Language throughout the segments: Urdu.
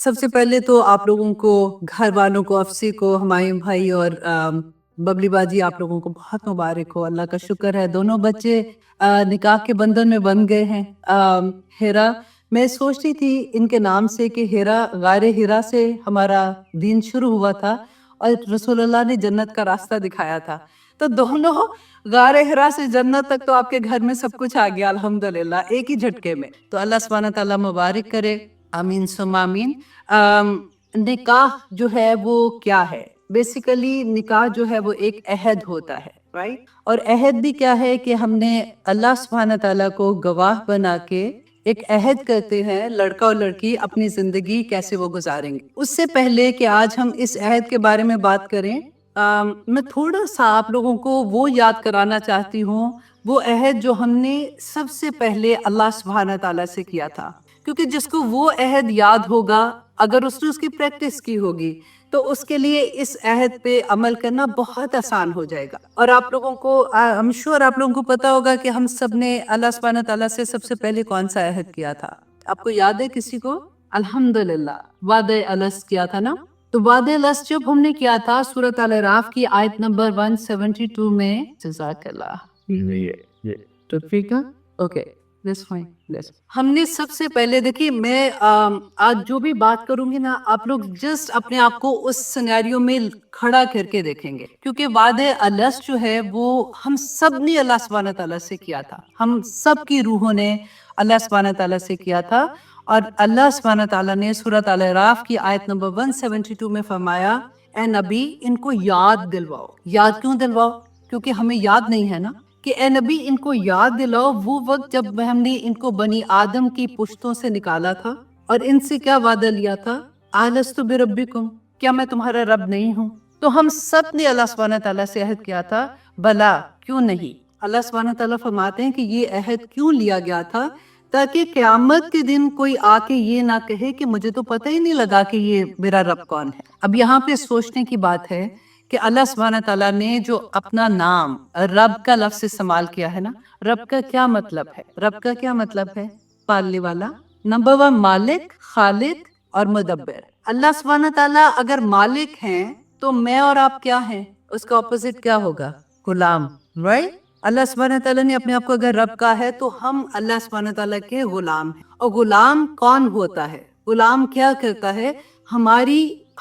سب سے پہلے تو آپ لوگوں کو، گھر والوں کو، افسی کو، ہمایوں بھائی اور ببلی باجی، آپ لوگوں کو بہت مبارک ہو. اللہ کا شکر ہے دونوں بچے نکاح کے بندھن میں بن گئے ہیں. ہیرا، میں سوچ رہی تھی ان کے نام سے کہ ہیرا، غار ہیرا سے ہمارا دین شروع ہوا تھا اور رسول اللہ نے جنت کا راستہ دکھایا تھا. تو دونوں غار ہرا سے جنت تک تو آپ کے گھر میں سب کچھ آ گیا الحمدللہ ایک ہی جھٹکے میں. تو اللہ سبحانہ تعالیٰ مبارک کرے. آمین ثم آمین. نکاح جو ہے وہ کیا ہے؟ بیسیکلی نکاح جو ہے وہ ایک عہد ہوتا ہے، رائٹ؟ اور عہد بھی کیا ہے کہ ہم نے اللہ سبحانہ تعالیٰ کو گواہ بنا کے ایک عہد کرتے ہیں، لڑکا اور لڑکی اپنی زندگی کیسے وہ گزاریں گے. اس سے پہلے کہ آج ہم اس عہد کے بارے میں بات کریں، میں تھوڑا سا آپ لوگوں کو وہ یاد کرانا چاہتی ہوں، وہ عہد جو ہم نے سب سے پہلے اللہ سبحانہ تعالیٰ سے کیا تھا. کیونکہ جس کو وہ عہد یاد ہوگا، اگر اس نے اس کی پریکٹس کی ہوگی، تو اس کے لیے اس عہد پہ عمل کرنا بہت آسان ہو جائے گا. اور آپ لوگوں کو I'm sure آپ لوگوں کو پتا ہوگا کہ ہم سب نے اللہ سبحانہ تعالیٰ سے سب سے پہلے کون سا عہد کیا تھا. آپ کو یاد ہے کسی کو؟ الحمدللہ وعدہ الست کیا تھا نا. تو وعدہ الست جب ہم نے کیا تھا سورۃ الاعراف کی آیت نمبر 172 میں، جزاک اللہ اوکے ہم نے سب سے پہلے دیکھیے، میں آج جو بھی بات کروں گی نا، آپ لوگ جسٹ اپنے آپ کو اس سینیریو میں کھڑا کر کے دیکھیں گے. کیونکہ وعدہ الست جو ہے وہ ہم سب نے اللہ سبحانہ تعالیٰ سے کیا تھا. ہم سب کی روحوں نے اللہ سبحانہ تعالیٰ سے کیا تھا. اور اللہ سبحانہ تعالیٰ نے سورۃ الاعراف کی آیت نمبر 172 میں فرمایا، اے نبی ان کو یاد دلواؤ. یاد کیوں دلواؤ؟ کیونکہ ہمیں یاد نہیں ہے نا. کہ اے نبی ان کو یاد دلاؤ وہ وقت جب ہم نے ان کو بنی آدم کی پشتوں سے نکالا تھا اور ان سے کیا وعدہ لیا تھا، الست بربکم، کیا میں تمہارا رب نہیں ہوں؟ تو ہم سب نے اللہ سبحانہ تعالیٰ سے عہد کیا تھا، بلا کیوں نہیں. اللہ سبحانہ تعالیٰ فرماتے ہیں کہ یہ عہد کیوں لیا گیا تھا، تاکہ قیامت کے دن کوئی آ کے یہ نہ کہے کہ مجھے تو پتہ ہی نہیں لگا کہ یہ میرا رب کون ہے. اب یہاں پہ سوچنے کی بات ہے کہ اللہ سبحانہ تعالیٰ نے جو اپنا نام رب کا لفظ استعمال کیا ہے نا، رب کا کیا مطلب ہے؟ رب کا کیا مطلب ہے؟ پالنے والا. نمبر 1 مالک، خالق اور مدبر. اللہ سبحانہ تعالیٰ اگر مالک ہیں تو میں اور آپ کیا ہیں؟ اس کا اپوزٹ کیا ہوگا؟ غلام، رائٹ؟ اللہ سبحانہ تعالیٰ نے اپنے آپ کو اگر رب کہا ہے تو ہم اللہ سبحانہ تعالیٰ کے غلام ہیں. اور غلام کون ہوتا ہے؟ غلام کیا کرتا ہے؟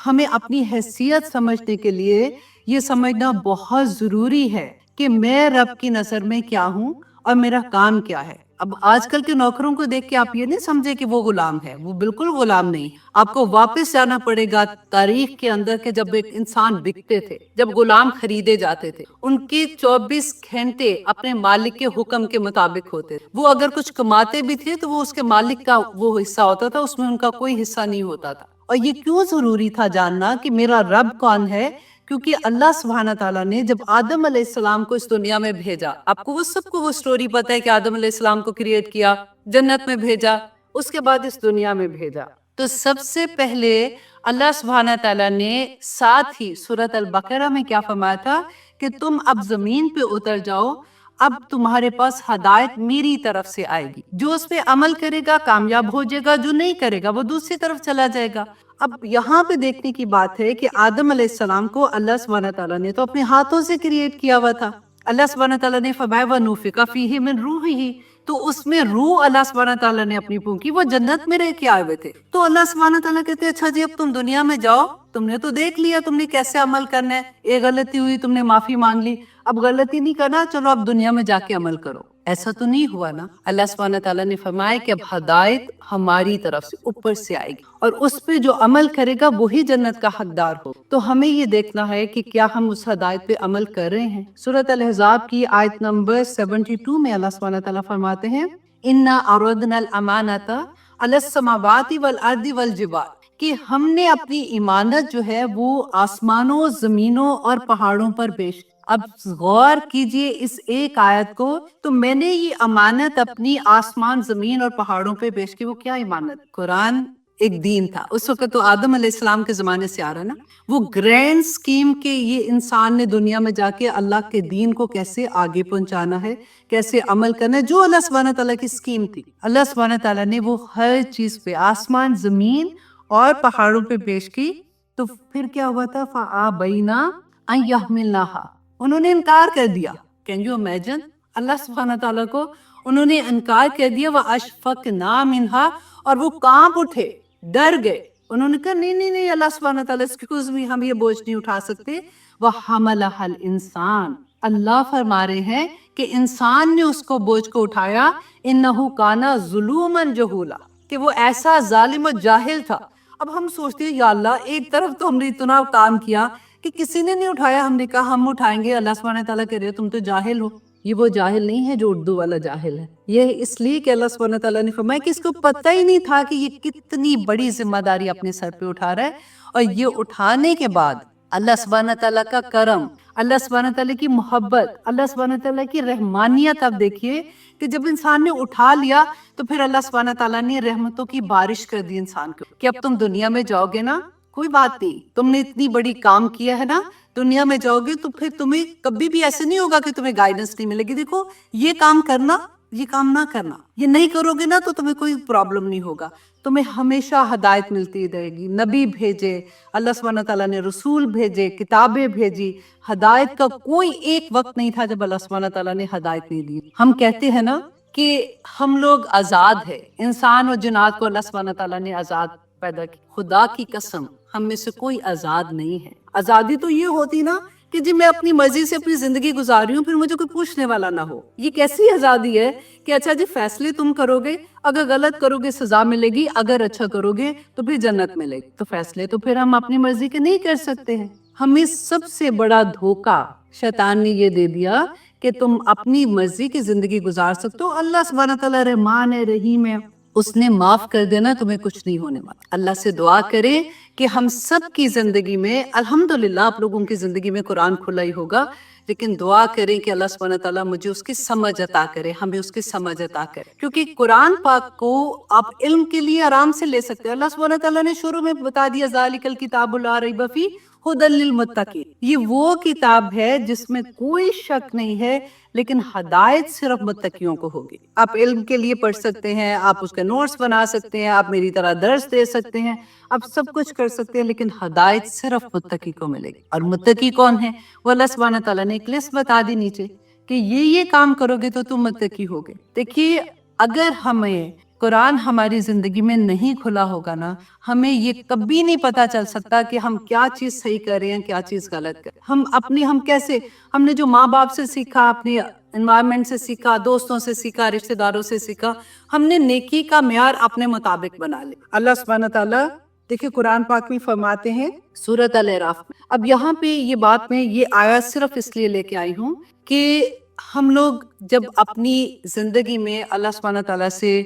ہمیں اپنی حیثیت سمجھنے کے لیے یہ سمجھنا بہت ضروری ہے کہ میں رب کی نظر میں کیا ہوں اور میرا کام کیا ہے. اب آج کل کے نوکروں کو دیکھ کے آپ یہ نہیں سمجھے کہ وہ غلام ہے، وہ بالکل غلام نہیں. آپ کو واپس جانا پڑے گا تاریخ کے اندر کہ جب ایک انسان بکتے تھے، جب غلام خریدے جاتے تھے، ان کے 24 گھنٹے اپنے مالک کے حکم کے مطابق ہوتے تھے. وہ اگر کچھ کماتے بھی تھے تو وہ اس کے مالک کا وہ حصہ ہوتا تھا، اس میں ان کا کوئی حصہ نہیں ہوتا تھا. اور یہ کیوں ضروری تھا جاننا کہ میرا رب کون ہے؟ کیونکہ اللہ سبحانہ تعالیٰ نے جب آدم علیہ السلام کو اس دنیا میں بھیجا، آپ کو وہ سب کو وہ سٹوری پتہ ہے کہ آدم علیہ السلام کو کریٹ کیا، جنت میں بھیجا، اس کے بعد اس دنیا میں بھیجا. تو سب سے پہلے اللہ سبحانہ تعالیٰ نے ساتھ ہی سورۃ البقرہ میں کیا فرمایا تھا کہ تم اب زمین پہ اتر جاؤ، اب تمہارے پاس ہدایت میری طرف سے آئے گی. جو اس پہ عمل کرے گا کامیاب ہو جائے گا، جو نہیں کرے گا وہ دوسری طرف چلا جائے گا. اب یہاں پہ دیکھنے کی بات ہے کہ آدم علیہ السلام کو اللہ سبحانہ تعالیٰ نے تو اپنے ہاتھوں سے کریٹ کیا ہوا تھا. اللہ سبحانہ تعالیٰ نے فرمایا وَنُفِخَ فِيهِ مِن رُوحِهِ، تو اس میں روح اللہ سبحانہ تعالیٰ نے اپنی پھونکی. وہ جنت میں رہ کے آئے ہوئے تھے. تو اللہ سبحانہ تعالیٰ کہتے ہیں اچھا جی اب تم دنیا میں جاؤ، تم نے تو دیکھ لیا تم نے کیسے عمل کرنا ہے، ایک غلطی ہوئی تم نے معافی مانگ لی، اب غلطی نہیں کرنا، چلو اب دنیا میں جا کے عمل کرو. ایسا تو نہیں ہوا نا. اللہ سبحانہ تعالیٰ نے فرمایا کہ اب ہدایت ہماری طرف سے اوپر سے آئے گی اور اس پہ جو عمل کرے گا وہی جنت کا حقدار ہو. تو ہمیں یہ دیکھنا ہے کہ کیا ہم اس ہدایت پہ عمل کر رہے ہیں. سورۃ الاحزاب کی آیت نمبر 72 میں اللہ سبحانہ تعالیٰ فرماتے ہیں اِنَّا عَرَضْنَا الْأَمَانَةَ عَلَى السَّمَاوَاتِ وَالْأَرْضِ وَالْجِبَالِ، کہ ہم نے اپنی امانت جو ہے وہ آسمانوں، زمینوں اور پہاڑوں پر پیش. اب غور کیجئے اس ایک آیت کو، تو میں نے یہ امانت اپنی آسمان، زمین اور پہاڑوں پہ پیش کی. وہ کیا امانت؟ قرآن ایک دین تھا اس وقت، تو آدم علیہ السلام کے زمانے سے آ رہا نا وہ گرینڈ سکیم کہ یہ انسان نے دنیا میں جا کے اللہ کے دین کو کیسے آگے پہنچانا ہے، کیسے عمل کرنا ہے، جو اللہ سبحانہ تعالیٰ کی سکیم تھی. اللہ سبحانہ تعالیٰ نے وہ ہر چیز پہ، آسمان، زمین اور پہاڑوں پہ پیش کی تو پھر کیا ہوا تھا؟ فَآبَيْنَا أَن يَحْمِلْنَاهَا، انہوں نے انکار کر دیا. Can you imagine? اللہ سبحانہ تعالیٰ کو انہوں نے انکار کر دیا. وَأَشْفَقْنَا مِنْهَا، اور وہ کانپ اٹھے، ڈر گئے. انہوں نے کہا نہیں نہیں نہیں اللہ سبحانہ تعالیٰ ایکسکیوز می، ہم یہ بوجھ نہیں اٹھا سکتے. وَحَمَلَهَا الْإِنسَانُ، اللہ فرما رہے ہیں کہ انسان نے اس کو بوجھ کو اٹھایا. إِنَّهُ كَانَ ظُلُومًا جَهُولًا، کہ وہ ایسا ظالم و جاہل تھا. اب ہم سوچتے ہیں یا اللہ ایک طرف تو ہم نے اتنا کام کیا کہ کسی نے نہیں اٹھایا، ہم نے کہا ہم اٹھائیں گے. اللہ سبحانہ تعالیٰ کہہ رہے تم تو جاہل ہو. یہ وہ جاہل نہیں ہے جو اردو والا جاہل ہے، یہ اس لیے کہ اللہ سبحانہ تعالیٰ نے فرمایا کہ اس کو پتہ ہی نہیں تھا کہ یہ کتنی بڑی ذمہ داری اپنے سر پہ اٹھا رہا ہے. اور یہ اٹھانے کے بعد اللہ سبحانہ تعالیٰ کا کرم، اللہ سبحانہ تعالیٰ کی محبت، اللہ سبحانہ تعالیٰ کی رحمانیت. اب دیکھیے کہ جب انسان نے اٹھا لیا تو پھر اللہ سبحانہ تعالیٰ نے رحمتوں کی بارش کر دی انسان کو کہ اب تم دنیا میں جاؤ گے نا، کوئی بات نہیں، تم نے اتنی بڑی کام کیا ہے نا، دنیا میں جاؤ گے تو پھر تمہیں کبھی بھی ایسے نہیں ہوگا کہ تمہیں گائیڈنس نہیں ملے گی. دیکھو یہ کام کرنا، یہ کام نہ کرنا، یہ نہیں کرو گے نا تو تمہیں کوئی پرابلم نہیں ہوگا، تمہیں ہمیشہ ہدایت ملتی رہے گی. نبی بھیجے اللہ سبحانہ تعالیٰ نے، رسول بھیجے، کتابیں بھیجی، ہدایت کا کوئی ایک وقت نہیں تھا جب اللہ سبحانہ تعالیٰ نے ہدایت نہیں دی. ہم کہتے ہیں نا کہ ہم لوگ آزاد ہے، انسان اور جنات کو اللہ سبحانہ تعالیٰ نے آزاد پیدا کی. خدا کی قسم ہم میں سے کوئی آزاد نہیں ہے. آزادی تو یہ ہوتی نا کہ جی میں اپنی مرضی سے اپنی زندگی گزار رہی ہوں، پھر مجھے کوئی پوچھنے والا نہ ہو. یہ کیسی آزادی ہے کہ اچھا جی فیصلے تم کرو گے، اگر غلط کرو گے سزا ملے گی، اگر اچھا کرو گے تو پھر جنت ملے گی. تو فیصلے تو پھر ہم اپنی مرضی کے نہیں کر سکتے ہیں. ہمیں سب سے بڑا دھوکہ شیطان نے یہ دے دیا کہ تم اپنی مرضی کی زندگی گزار سکتے ہو. اللہ سبحانہ تعالیٰ رحمان ہے، رحیم ہے، اس نے معاف کر دینا، تمہیں کچھ نہیں ہونے والا. اللہ سے دعا کریں کہ ہم سب کی زندگی میں، الحمدللہ آپ لوگوں کی زندگی میں قرآن کھلا ہی ہوگا، لیکن دعا کریں کہ اللہ سبحانہ تعالیٰ مجھے اس کی سمجھ عطا کرے، ہمیں اس کی سمجھ عطا کرے. کیونکہ قرآن پاک کو آپ علم کے لیے آرام سے لے سکتے ہیں. اللہ سبحانہ تعالیٰ نے شروع میں بتا دیا ذالک الکتاب لا ریب فیہ ھدی للمتقین، یہ وہ کتاب ہے جس میں کوئی شک نہیں ہے، لیکن ہدایت صرف متقیوں کو ہوگی. آپ علم کے لیے پڑھ سکتے ہیں، آپ اس کے نوٹس بنا سکتے ہیں، آپ میری طرح درس دے سکتے ہیں، آپ سب کچھ کر سکتے ہیں، لیکن ہدایت صرف متقی کو ملے گی. اور متقی کون ہے؟ وہ اللہ سبحانہ تعالیٰ نے ایک لسٹ بتا دی نیچے کہ یہ کام کرو گے تو تم متقی ہوگے. دیکھیے اگر ہمیں قرآن ہماری زندگی میں نہیں کھلا ہوگا نا، ہمیں یہ کبھی نہیں پتا چل سکتا کہ ہم کیا چیز صحیح کر رہے ہیں، کیا چیز غلط کر رہے ہیں. ہم کیسے، ہم نے جو ماں باپ سے سیکھا، اپنے انوائرمنٹ سے سیکھا، دوستوں سے سیکھا، رشتہ داروں سے سیکھا، ہم نے نیکی کا معیار اپنے مطابق بنا لیا. اللہ سبحانہ تعالیٰ دیکھیں قرآن پاک میں فرماتے ہیں سورۃ الاعراف میں. اب یہاں پہ یہ بات میں یہ آیت صرف اس لیے لے کے آئی ہوں کہ ہم لوگ جب اپنی زندگی میں اللہ سبحانہ تعالیٰ سے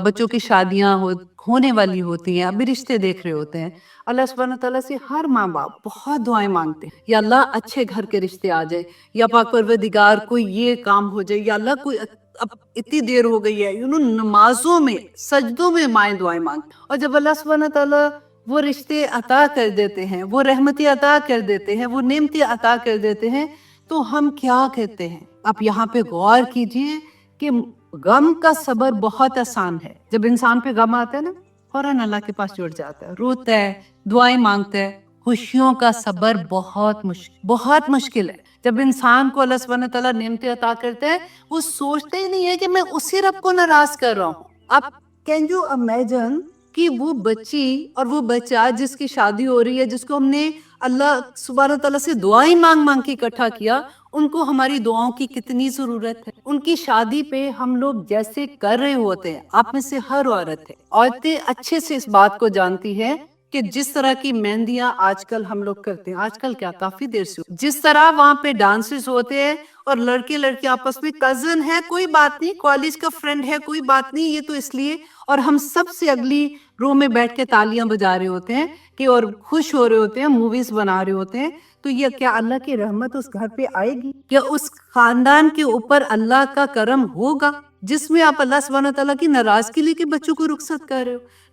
بچوں کی شادیاں ہونے والی ہوتی ہیں، ابھی رشتے دیکھ رہے ہوتے ہیں، اللہ سبحانہ تعالیٰ سے ہر ماں باپ بہت دعائیں مانگتے ہیں، یا اللہ اچھے گھر کے رشتے آ جائے، یا پاک پروردگار کوئی یہ کام ہو جائے، یا اللہ کوئی اب اتنی دیر ہو گئی ہے، نمازوں میں سجدوں میں مائیں دعائیں مانگتے. اور جب اللہ سبحانہ تعالیٰ وہ رشتے عطا کر دیتے ہیں، وہ رحمتیں عطا کر دیتے ہیں، وہ نعمتیں عطا کر دیتے ہیں، تو ہم کیا کہتے ہیں؟ آپ یہاں پہ غور کیجئے کہ غم کا صبر بہت آسان ہے. جب انسان پہ غم آتا ہے نا، فوراً اللہ کے پاس جڑ جاتا ہے، روتا ہے، دعائیں مانگتا ہے. خوشیوں کا صبر بہت مشکل ہے. جب انسان کو اللہ سبحانہ تعالیٰ نعمتیں عطا کرتا ہے، وہ سوچتے ہی نہیں ہے کہ میں اسی رب کو ناراض کر رہا ہوں. آپ کین یو امیجن کہ وہ بچی اور وہ بچہ جس کی شادی ہو رہی ہے، جس کو ہم نے اللہ سبحانہ تعالیٰ سے دعائیں مانگ کے اکٹھا کیا، ان کو ہماری دعاؤں کی کتنی ضرورت ہے. ان کی شادی پہ ہم لوگ جیسے کر رہے ہوتے ہیں، آپ میں سے ہر عورتیں اچھے سے اس بات کو جانتی ہیں کہ جس طرح کی مہندیاں آج کل ہم لوگ کرتے ہیں، آج کل کیا کافی دیر سے جس طرح وہاں پہ ڈانسز ہوتے ہیں، اور لڑکے لڑکے آپس میں کزن ہے کوئی بات نہیں، کالج کا فرینڈ ہے کوئی بات نہیں، یہ تو اس لیے، اور ہم سب سے اگلی رو میں بیٹھ کے تالیاں بجا رہے ہوتے ہیں کہ اور خوش ہو رہے ہوتے ہیں، موویز بنا رہے ہوتے ہیں. تو یہ کیا اللہ کی رحمت اس گھر پہ آئے گی؟ کیا اس خاندان کے اوپر اللہ کا کرم ہوگا جس میں آپ اللہ سبحانہ تعالیٰ کی ناراضگی لے کے بچوں کو رخصت کر رہے ہو؟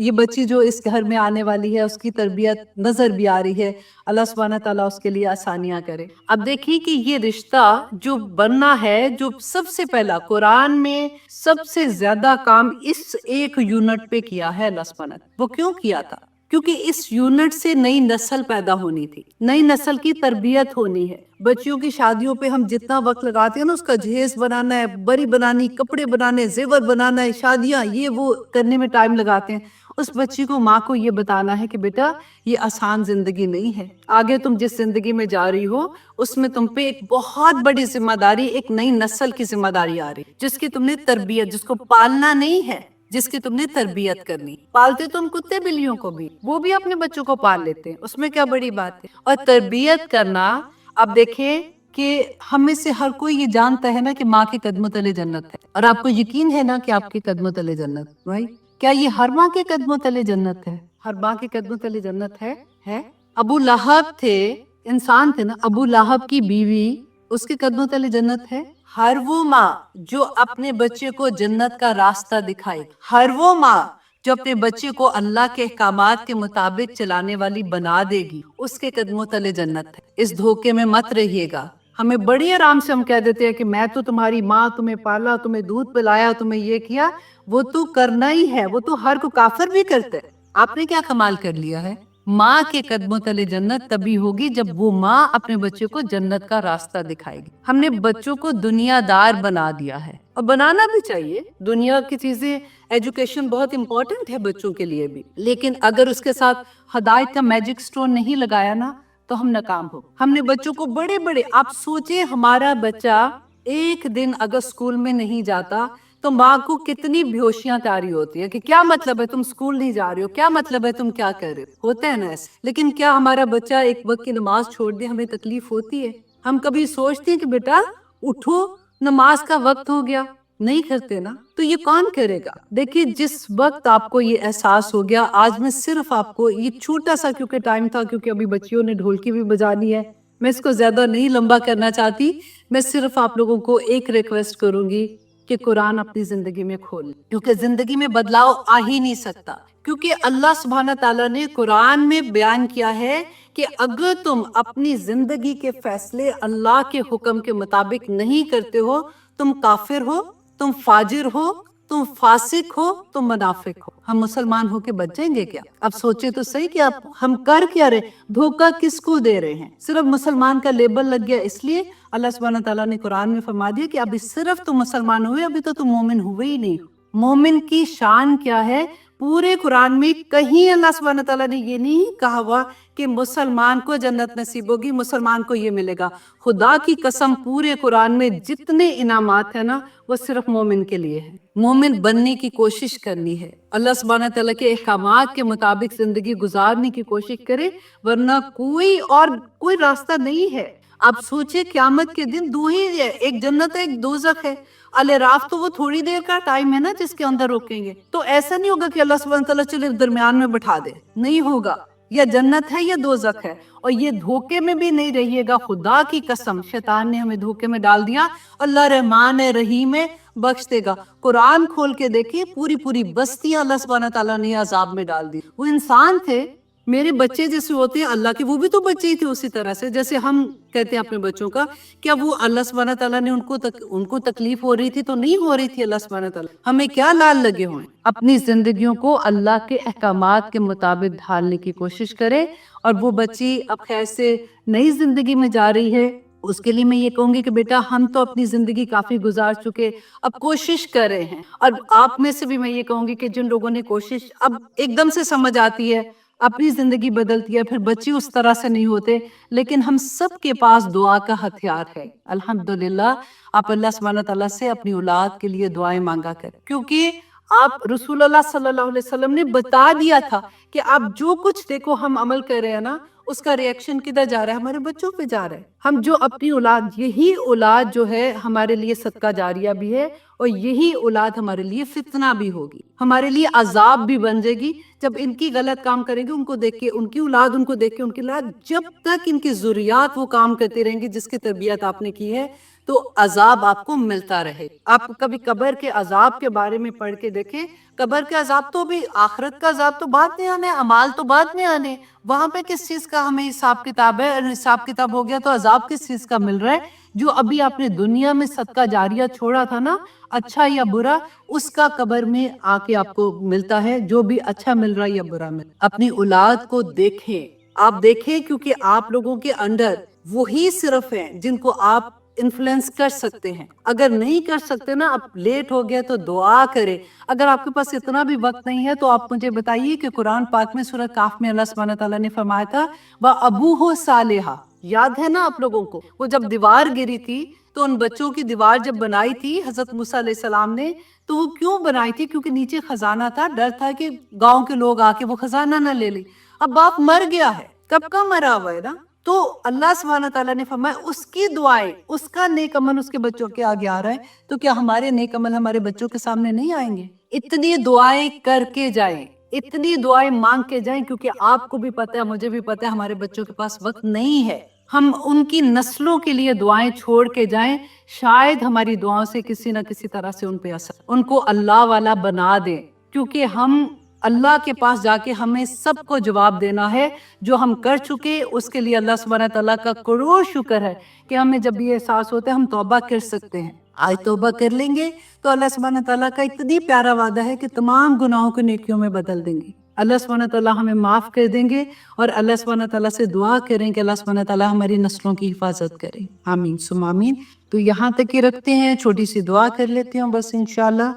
یہ بچی جو اس گھر میں آنے والی ہے اس کی تربیت نظر بھی آ رہی ہے، اللہ سبحانہ تعالیٰ اس کے لیے آسانیاں کرے۔ اب دیکھیے کہ یہ رشتہ جو بننا ہے، جو سب سے پہلا قرآن میں سب سے زیادہ کام اس ایک یونٹ پہ کیا ہے اللہ سبحانہ، وہ کیوں کیا تھا؟ کیونکہ اس یونٹ سے نئی نسل پیدا ہونی تھی، نئی نسل کی تربیت ہونی ہے۔ بچیوں کی شادیوں پہ ہم جتنا وقت لگاتے ہیں نا، اس کا جہیز بنانا ہے، بری بنانی، کپڑے بنانے، زیور بنانا ہے، شادیاں یہ وہ کرنے میں ٹائم لگاتے ہیں۔ اس بچی کو، ماں کو یہ بتانا ہے کہ بیٹا یہ آسان زندگی نہیں ہے، آگے تم جس زندگی میں جا رہی ہو اس میں تم پہ ایک بہت بڑی ذمہ داری، ایک نئی نسل کی ذمہ داری آ رہی، جس کی تم نے تربیت، جس کو پالنا نہیں ہے، جس کی تم نے تربیت کرنی۔ پالتے تم کتے بلیوں کو بھی، وہ بھی اپنے بچوں کو پال لیتے ہیں، اس میں کیا بڑی بات ہے؟ اور تربیت کرنا، اب دیکھیں کہ ہم میں سے ہر کوئی یہ جانتا ہے نا کہ ماں کے قدموں تلے جنت ہے، اور آپ کو یقین ہے نا کہ آپ کے قدموں تلے جنت، رائٹ؟ کیا یہ ہر ماں کے قدموں تلے جنت ہے؟ ہر ماں کے قدموں تلے جنت ہے؟ ابو لہب تھے، انسان تھے نا، ابو لہب کی بیوی، اس کے قدموں تلے جنت ہے؟ ہر وہ ماں جو اپنے بچے کو جنت کا راستہ دکھائے، ہر وہ ماں جو اپنے بچے کو اللہ کے احکامات کے مطابق چلانے والی بنا دے گی، اس کے قدموں تلے جنت ہے۔ اس دھوکے میں مت رہیے گا۔ ہمیں بڑی آرام سے ہم کہہ دیتے ہیں کہ میں تو تمہاری ماں، تمہیں پالا، تمہیں دودھ پلایا، تمہیں یہ کیا، وہ تو کرنا ہی ہے، وہ تو ہر کو کافر بھی کرتے۔ آپ نے کیا کمال کر لیا ہے؟ ماں کے قدموں تلے جنت تبھی ہوگی جب وہ ماں اپنے بچے کو جنت کا راستہ دکھائے گی۔ ہم نے بچوں کو دنیا دار بنا دیا ہے، اور بنانا بھی چاہیے، دنیا کی چیزیں، ایجوکیشن بہت امپورٹنٹ ہے بچوں کے لیے بھی، لیکن اگر اس کے ساتھ ہدایت کا میجک سٹون نہیں لگایا نا تو ہم ناکام ہو۔ ہم نے بچوں کو بڑے بڑے، آپ سوچیں ہمارا بچہ ایک دن اگر اسکول میں نہیں جاتا تو ماں کو کتنی بیہوشیاں تاری ہوتی ہے کہ کیا مطلب ہے تم اسکول نہیں جا رہے ہو، کیا مطلب ہے تم کیا کر رہے ہو، ہوتا ہے نا ایسے۔ لیکن کیا ہمارا بچہ ایک وقت کی نماز چھوڑ دے ہمیں تکلیف ہوتی ہے؟ ہم کبھی سوچتے ہیں کہ بیٹا اٹھو نماز کا وقت ہو گیا؟ نہیں کرتے نا، تو یہ کون کرے گا؟ دیکھیے جس وقت آپ کو یہ احساس ہو گیا، آج میں صرف آپ کو یہ چھوٹا سا، کیونکہ ٹائم تھا، کیونکہ ابھی بچیوں نے ڈھولکی بھی بجانی ہے، میں اس کو زیادہ نہیں لمبا کرنا چاہتی، میں صرف آپ لوگوں کو ایک ریکویسٹ کروں گی کہ قرآن اپنی زندگی میں کھولیں، کیونکہ زندگی میں بدلاؤ آ ہی نہیں سکتا، کیونکہ اللہ سبحانہ تعالیٰ نے قرآن میں بیان کیا ہے کہ اگر تم اپنی زندگی کے فیصلے اللہ کے حکم کے مطابق نہیں کرتے ہو، تم کافر ہو، تم فاجر ہو، تم فاسق ہو، تم منافق ہو۔ ہم مسلمان ہو کے بچ جائیں گے کیا؟ اب سوچے تو صحیح کہ ہم کر کیا رہے، دھوکہ کس کو دے رہے ہیں؟ صرف مسلمان کا لیبل لگ گیا، اس لیے اللہ سبحانہ تعالیٰ نے قرآن میں فرما دیا کہ ابھی صرف تم مسلمان ہوئے، ابھی تو تم مومن ہوئے ہی نہیں۔ مومن کی شان کیا ہے؟ پورے قرآن میں کہیں اللہ سبحانہ تعالیٰ نے یہ نہیں کہا ہوا کہ مسلمان کو جنت نصیب ہوگی، مسلمان کو یہ ملے گا۔ خدا کی قسم پورے قرآن میں جتنے انعامات ہیں نا وہ صرف مومن کے لیے ہے۔ مومن بننے کی کوشش کرنی ہے، اللہ سبحانہ تعالیٰ کے احکامات کے مطابق زندگی گزارنے کی کوشش کرے، ورنہ کوئی راستہ نہیں ہے۔ آپ سوچیں قیامت کے دن دو ہی ہے، ایک جنت ہے، ایک دوزخ ہے۔ الاعراف تو وہ تھوڑی دیر کا ٹائم ہے نا جس کے اندر روکیں گے، تو ایسا نہیں ہوگا کہ اللہ سبحانہ تعالیٰ چلے درمیان میں بٹھا دے، نہیں ہوگا، یا جنت ہے یا دوزخ ہے، اور یہ دھوکے میں بھی نہیں رہیے گا۔ خدا کی قسم شیطان نے ہمیں دھوکے میں ڈال دیا، اللہ رحمان ہے، رحیم ہے، بخش دے گا۔ قرآن کھول کے دیکھیے، پوری بستیاں اللہ سبحانہ تعالیٰ نے عذاب میں ڈال دی۔ وہ انسان تھے، میرے بچے جیسے ہوتے ہیں اللہ کے، وہ بھی تو بچے ہی تھے اسی طرح سے جیسے ہم کہتے ہیں اپنے بچوں کا۔ کیا وہ اللہ سبحانہ تعالیٰ نے ان کو تکلیف ہو رہی تھی؟ تو نہیں ہو رہی تھی اللہ سبحانہ تعالیٰ۔ ہمیں کیا لال لگے ہوئے؟ اپنی زندگیوں کو اللہ کے احکامات کے مطابق ڈھالنے کی کوشش کرے، اور وہ بچی اب خیر سے نئی زندگی میں جا رہی ہے، اس کے لیے میں یہ کہوں گی کہ بیٹا ہم تو اپنی زندگی کافی گزار چکے، اب کوشش کر رہے ہیں، اور آپ میں سے بھی میں یہ کہوں گی کہ جن لوگوں نے کوشش اب ایک دم سے سمجھ آتی ہے، اپنی زندگی بدلتی ہے، پھر بچے اس طرح سے نہیں ہوتے، لیکن ہم سب کے پاس دعا کا ہتھیار ہے۔ الحمدللہ آپ اللہ سبحانہ تعالیٰ سے اپنی اولاد کے لیے دعائیں مانگا کریں، کیونکہ آپ رسول اللہ صلی اللہ علیہ وسلم نے بتا دیا تھا کہ آپ جو کچھ دیکھو ہم عمل کر رہے ہیں نا، اس کا ریئیکشن کدھر جا رہا ہے؟ ہمارے بچوں پہ جا رہا ہے۔ ہم جو اپنی اولاد، یہی اولاد جو ہے ہمارے لیے صدقہ جاریہ بھی ہے، اور یہی اولاد ہمارے لیے فتنہ بھی ہوگی، ہمارے لیے عذاب بھی بن جائے گی، جب ان کی غلط کام کریں گے ان کو دیکھ کے ان کی اولاد ان کو دیکھ کے ان کی اولاد، جب تک ان کی ذریات وہ کام کرتی رہیں گی جس کی تربیت آپ نے کی ہے تو عذاب آپ کو ملتا رہے۔ آپ کبھی قبر کے عذاب کے بارے میں پڑھ کے دیکھیں، قبر کے عذاب تو بھی، آخرت کا عذاب تو بعد میں آنے، اعمال تو بعد میں آنے، وہاں پہ کس چیز کا ہمیں حساب کتاب ہے؟ اور حساب کتاب ہو گیا تو عذاب کس چیز کا مل رہا ہے؟ جو ابھی آپ نے دنیا میں صدقہ جاریہ چھوڑا تھا نا، اچھا یا برا، اس کا قبر میں آ کے آپ کو ملتا ہے، جو بھی اچھا مل رہا ہے یا برا مل رہا ہے۔ اپنی اولاد کو دیکھیں، آپ دیکھیں، کیونکہ آپ لوگوں کے انڈر وہی صرف ہیں جن کو آپ انفلوئنس کر سکتے ہیں۔ اگر نہیں کر سکتے نا، اب لیٹ ہو گیا تو دعا کریں۔ اگر آپ کے پاس اتنا بھی وقت نہیں ہے تو آپ مجھے بتائیے کہ قرآن پاک میں سورہ کاف میں اللہ سبحانہ تعالیٰ نے فرمایا تھا وَأَبُوهُ صَالِحًا، یاد ہے نا آپ لوگوں کو؟ وہ جب دیوار گری تھی تو ان بچوں کی دیوار جب بنائی تھی حضرت موسیٰ علیہ السلام نے، تو وہ کیوں بنائی تھی؟ کیونکہ نیچے خزانہ تھا، ڈر تھا کہ گاؤں کے لوگ آ کے وہ خزانہ نہ لے لیں۔ اب باپ مر گیا ہے، کب کا مرا ہوا ہے نا، تو اللہ سبحانہ تعالیٰ نے فرمایا اس کی دعائیں، اس کا نیک عمل اس کے بچوں کے آگے آ رہا ہے، تو کیا ہمارے نیک عمل ہمارے بچوں کے سامنے نہیں آئیں گے؟ اتنی دعائیں کر کے جائیں، اتنی دعائیں مانگ کے جائیں، کیونکہ آپ کو بھی پتہ ہے، مجھے بھی پتہ ہے، ہمارے بچوں کے پاس وقت نہیں ہے۔ ہم ان کی نسلوں کے لیے دعائیں چھوڑ کے جائیں، شاید ہماری دعاؤں سے کسی نہ کسی طرح سے ان پہ اثر، ان کو اللہ والا بنا دیں، کیونکہ ہم اللہ کے پاس جا کے ہمیں سب کو جواب دینا ہے جو ہم کر چکے۔ اس کے لیے اللہ سبحانہ تعالیٰ کا کروڑ شکر ہے کہ ہمیں جب یہ احساس ہوتا ہے ہم توبہ کر سکتے ہیں۔ آج توبہ کر لیں گے تو اللہ سبحانہ تعالیٰ کا اتنی پیارا وعدہ ہے کہ تمام گناہوں کو نیکیوں میں بدل دیں گے۔ اللہ سبحانہ تعالیٰ ہمیں معاف کر دیں گے، اور اللہ سبحانہ تعالیٰ سے دعا کریں کہ اللہ سبحانہ تعالیٰ ہماری نسلوں کی حفاظت کرے۔ آمین ثم آمین۔ تو یہاں تک ہی رکھتے ہیں، چھوٹی سی دعا کر لیتے ہیں بس انشاءاللہ۔